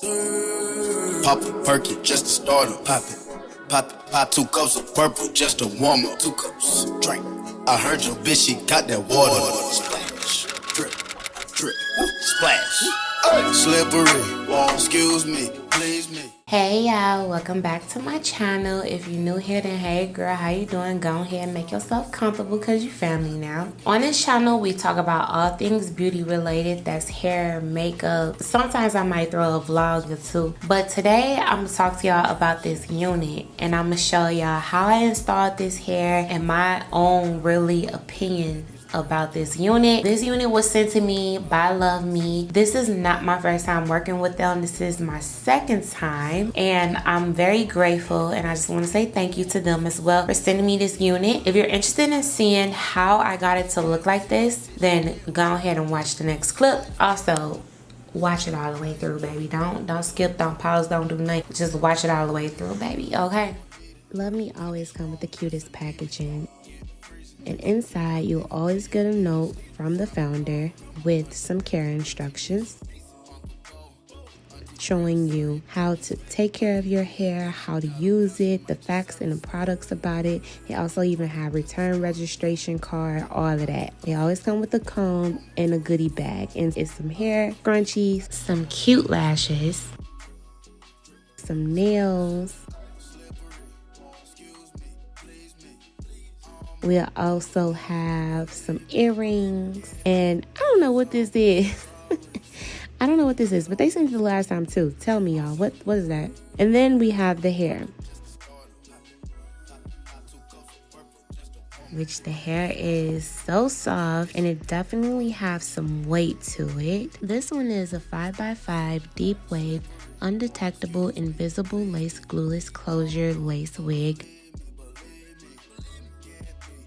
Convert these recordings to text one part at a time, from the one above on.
Pop a perky just to start it. Pop it. Pop 2 cups of purple just to warm up. 2 cups. Drink. I heard your bitch, she got that water. Splash. Drip. Drip. Splash. Slippery. Excuse me. Please me. Hey y'all, welcome back to my channel. If you're new here, then hey girl, how you doing? Go ahead and make yourself comfortable because you're family now. On this channel, we talk about all things beauty related. That's hair, makeup. Sometimes I might throw a vlog or two. But today, I'm going to talk to y'all about this unit. And I'm going to show y'all how I installed this hair and my own really opinion about this unit. This unit was sent to me by Luvme. This is not my first time working with them. This is my second time and I'm very grateful, and I just want to say thank you to them as well for sending me this unit. If you're interested in seeing how I got it to look like this, then go ahead and watch the next clip. Also, watch it all the way through, baby. Don't skip, don't pause, don't do nothing. Just watch it all the way through, baby, okay? Luvme always come with the cutest packaging. And inside, you'll always get a note from the founder with some care instructions showing you how to take care of your hair, how to use it, the facts and the products about it. They also even have return registration card, all of that. They always come with a comb and a goodie bag. And it's some hair scrunchies, some cute lashes, some nails. We'll also have some earrings, and I don't know what this is. I don't know what this is, but they sent it the last time too. Tell me, y'all, what is that? And then we have the hair, which the hair is so soft and it definitely has some weight to it. This one is a 5x5 deep wave, undetectable, invisible lace glueless closure lace wig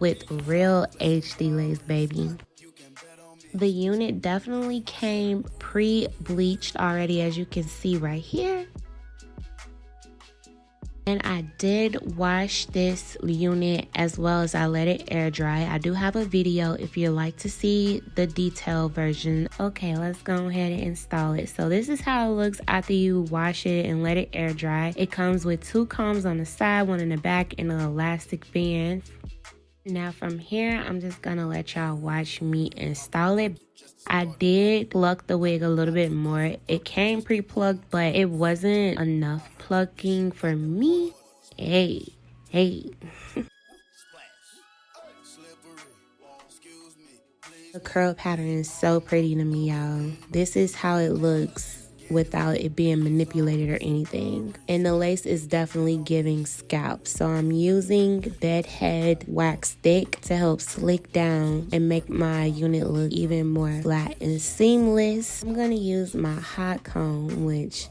with real HD lace, baby. The unit definitely came pre-bleached already, as you can see right here. And I did wash this unit as well as I let it air dry. I do have a video if you'd like to see the detailed version. Okay, let's go ahead and install it. So this is how it looks after you wash it and let it air dry. It comes with 2 combs on the side, 1 in the back, and an elastic band. Now from here, I'm just gonna let y'all watch me install it. I did pluck the wig a little bit more. It came pre-plucked, but it wasn't enough plucking for me. Hey. The curl pattern is so pretty to me, y'all. This is how it looks without it being manipulated or anything. And the lace is definitely giving scalp. So I'm using Deadhead wax stick to help slick down and make my unit look even more flat and seamless. I'm gonna use my hot comb, which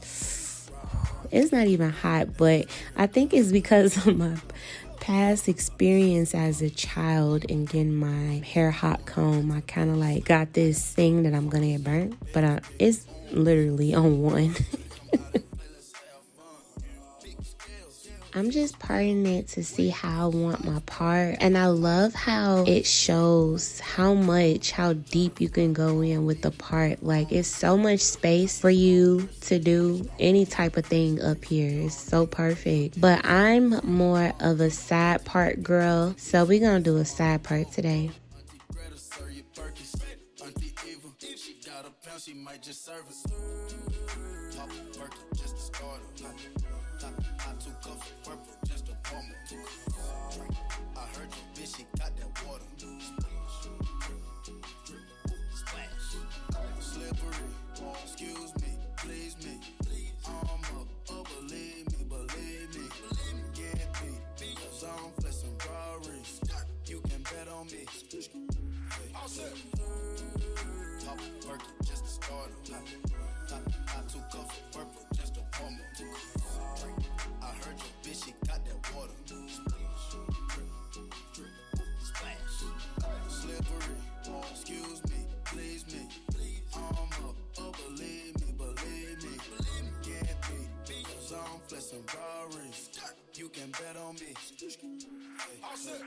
it's not even hot, but I think it's because of my past experience as a child and getting my hair hot comb. I kind of like got this thing that I'm gonna get burnt, but it's literally on 1. I'm just parting it to see how I want my part, and I love how it shows how deep you can go in with the part. Like, it's so much space for you to do any type of thing up here. It's so perfect. But I'm more of a side part girl, so we're gonna do a side part today. She might just serve it. Pop a perky just to start it. Pop 2 cups of purple just to warm up. I heard your bitch, she got that water. Splash. Slippery. Excuse me, please me. I'm up, oh believe me. Can't be, cause I'm flexing Ferraris. You can bet on me. All set. Pop a perky just to start it. Pop 2 cups of purple just to warm up. I heard your bitch, she got that water. Splash. Slippery. Excuse me, please me. I'm up, oh believe me. Can't be, cause I'm flexing Ferraris. You can bet on me. All set.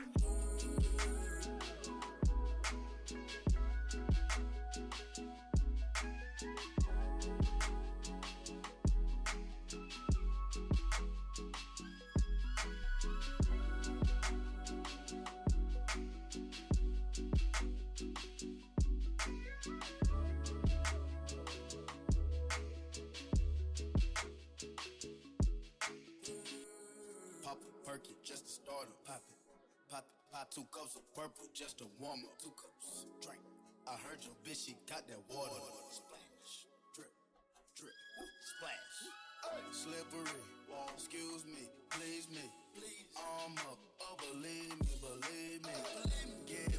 starter. Pop it, pop 2 cups of purple just to warm up. 2 cups, drink. I heard your bitch, she got that water. Splash, drip, drip, splash. Slippery, excuse me, please me. I'm up, oh believe me. Get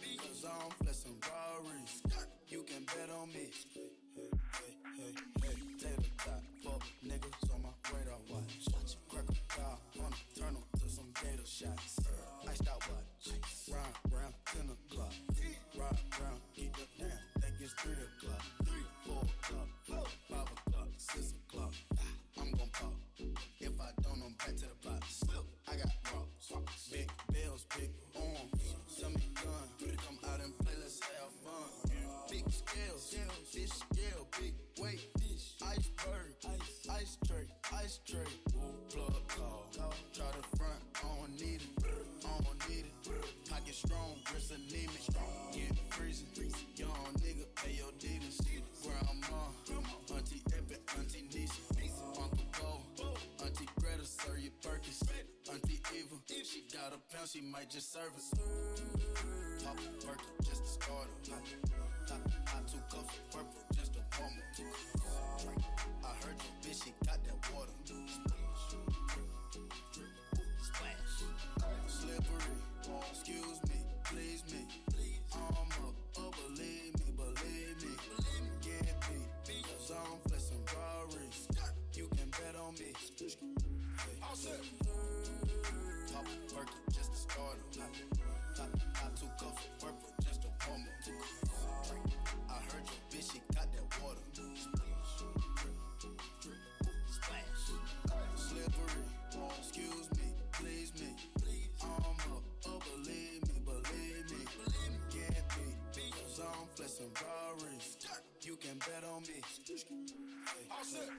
beat, cause I'm flexing Rari's. You can bet on me. Hey, tater tot, fuck niggas on my radar watch. Crack a car on a turn them to some gator shots. Iced out watch, round 10 o'clock. Ride round, keep it down, think it's 3 o'clock. 4 o'clock, 5 o'clock, 6 o'clock. I'm gon' pop. If I don't, I'm back to the box. I got rocks, big bills, big arms. Send me gun, come out and play, let's have fun. Big scales, fish scale, big weight, iceberg, ice tray, plug call. Try to front, I don't need it. Pocket strong, wrist anemic, get freezing. Young nigga, pay your deeders. Grandma, Auntie Epic, Auntie Nisha, Uncle Bo, Auntie Greta, serve your Perkins. Auntie Eva, she got a pound, she might just serve us. Pop a Perkin, just to start her. Pop 2 cups of purple, just to warm up. 2 cups, drink. I heard your bitch, she got that water. Splash, slippery, excuse me, please me. I'm up, oh believe me. Get beat, cause I'm flexing Rari's. You can bet on me. All set. Pop a Perkin, just to start her. Pop 2 cups of purple, just to warm up. 2 cups, drink. I heard your bitch, she got that water. Splash, slippery, excuse me, please me. I'm up, oh believe me. Get beat, cause I'm flexing Rari's. You can bet on me. All set.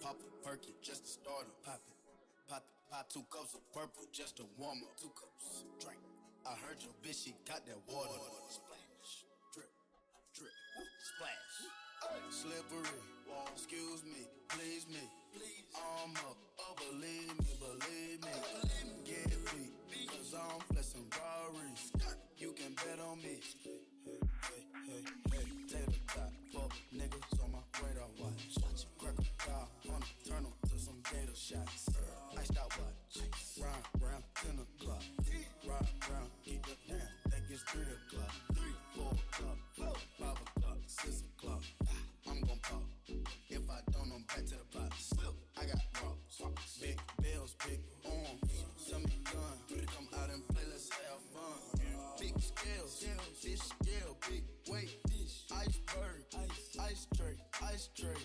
Pop a Perkin, just to start her. Pop 2 cups of purple, just to warm up. 2 cups, drink. I heard your bitch, she got that water. Splash, drip, drip, splash. Slippery, excuse me, please me. I'm up, oh believe me. Get beat, cause I'm flexing Rari's. You can bet on me. Hey, tater tot, fuck niggas on my radar watch. Crack a car on a turn them to some gator shots. Iced out watch, round 10 o'clock. Ride round, keep it down, think it's 3 o'clock. 4 o'clock, 5 o'clock, 6 o'clock. I'm gon' pop. If I don't, I'm back to the box. I got rocks, big bills, big arms. Send me gun, come out and play, let's have fun. Big scales, fish scale, big weight, iceberg, ice tray,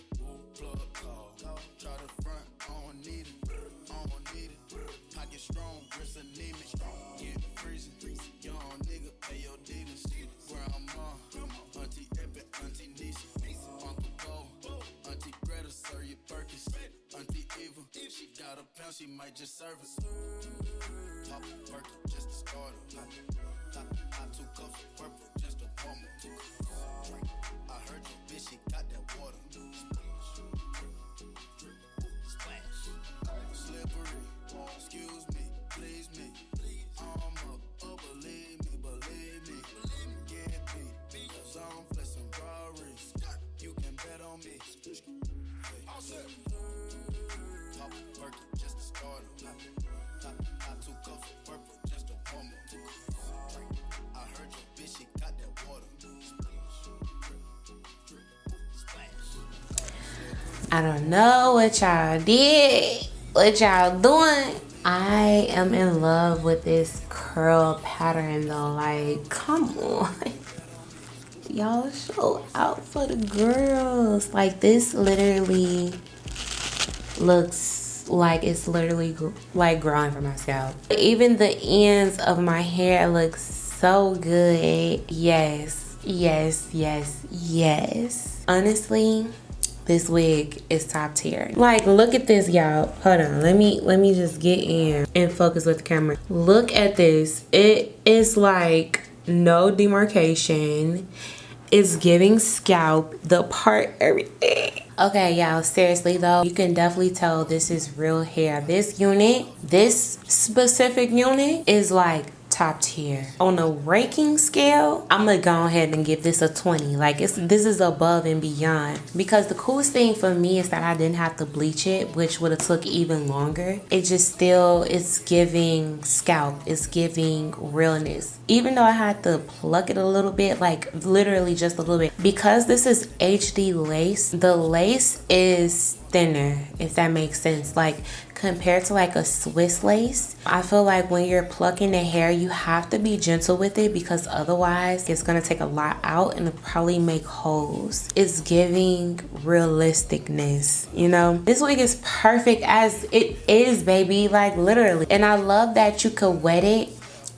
plug call. Try to front, I don't need it. Pocket strong, wrist anemic, get freezing. Young nigga, pay your deeders. Grandma, Auntie Epic, Auntie Nisha, Uncle Bo, Auntie Greta, serve your Perkins. Auntie Eva, she got a pound, she might just serve us. Pop a Perkin, just to start her. Pop 2 cups of purple, just to warm up. 2 cups, drink. I heard your bitch, she got that water. Splash, slippery, excuse me, please me. I'm up, oh believe me. Get beat, cause I'm flexing Rari's. You can bet on me. All set. Pop a Perkin, just to start her. Pop 2 cups of purple, just to warm up. 2 cups, drink. I heard your bitch, she got that water. Splash. I don't know what y'all did, what y'all doing. I am in love with this curl pattern though. Like, come on. Y'all show out for the girls. Like, this literally looks like it's literally like growing from my scalp. Even the ends of my hair looks so good. Yes, yes, yes, yes. Honestly, this wig is top tier. Like, look at this, y'all. Hold on, let me just get in and focus with the camera. Look at this. It is like no demarcation. It's giving scalp, the part, everything. Okay, y'all, seriously though, you can definitely tell this is real hair. This unit, this specific unit is like top tier. On a ranking scale, I'm gonna go ahead and give this a 20. Like, this is above and beyond, because the coolest thing for me is that I didn't have to bleach it, which would have took even longer. It just still, it's giving scalp, it's giving realness. Even though I had to pluck it a little bit, like literally just a little bit, because this is HD lace, the lace is thinner, if that makes sense. Like, compared to like a Swiss lace, I feel like when you're plucking the hair, you have to be gentle with it, because otherwise it's gonna take a lot out and it'll probably make holes. It's giving realisticness, you know? This wig is perfect as it is, baby, like literally. And I love that you could wet it,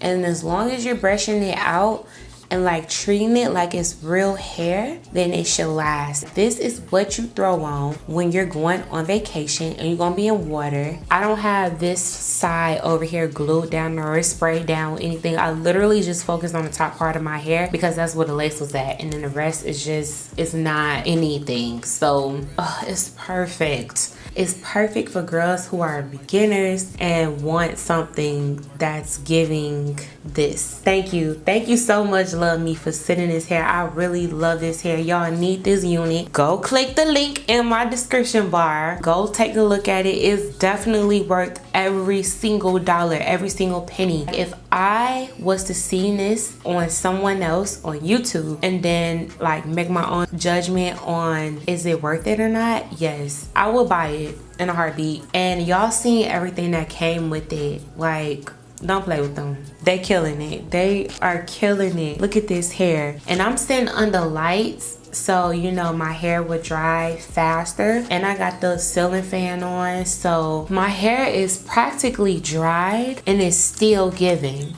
and as long as you're brushing it out and like treating it like it's real hair, then it should last. This is what you throw on when you're going on vacation and you're gonna be in water. I don't have this side over here glued down or sprayed down with anything. I literally just focused on the top part of my hair because that's where the lace was at, and then the rest is just, it's not anything. So it's perfect. It's perfect for girls who are beginners and want something that's giving this. Thank you so much, Love Me, for sending this hair. I really love this hair. Y'all need this unit. Go click the link in my description bar. Go take a look at it. It's definitely worth every single dollar, every single penny. If I was to see this on someone else on YouTube and then like make my own judgment on is it worth it or not, yes, I will buy it in a heartbeat. And y'all seen everything that came with it. Like, don't play with them. They killing it. They are killing it. Look at this hair. And I'm sitting under lights, so you know my hair would dry faster, and I got the ceiling fan on, so my hair is practically dried and it's still giving.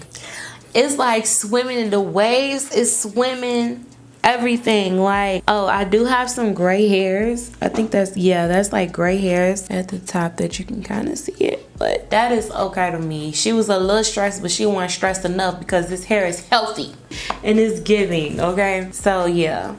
It's like swimming in the waves. It's swimming everything. Like, oh, I do have some gray hairs. I think that's, yeah, that's like gray hairs at the top that you can kind of see it, but that is okay to me. She was a little stressed, but she wasn't stressed enough because this hair is healthy and it's giving. Okay, so yeah,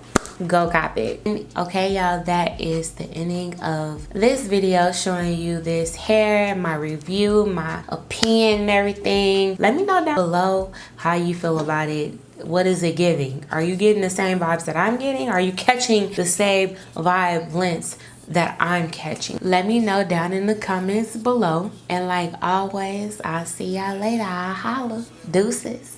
go cop it. Okay, y'all, that is the ending of this video showing you this hair, my review, my opinion and everything. Let me know down below how you feel about it. What is it giving? Are you getting the same vibes that I'm getting? Are you catching the same vibe lengths that I'm catching? Let me know down in the comments below. And like always, I'll see y'all later. I'll holla. Deuces.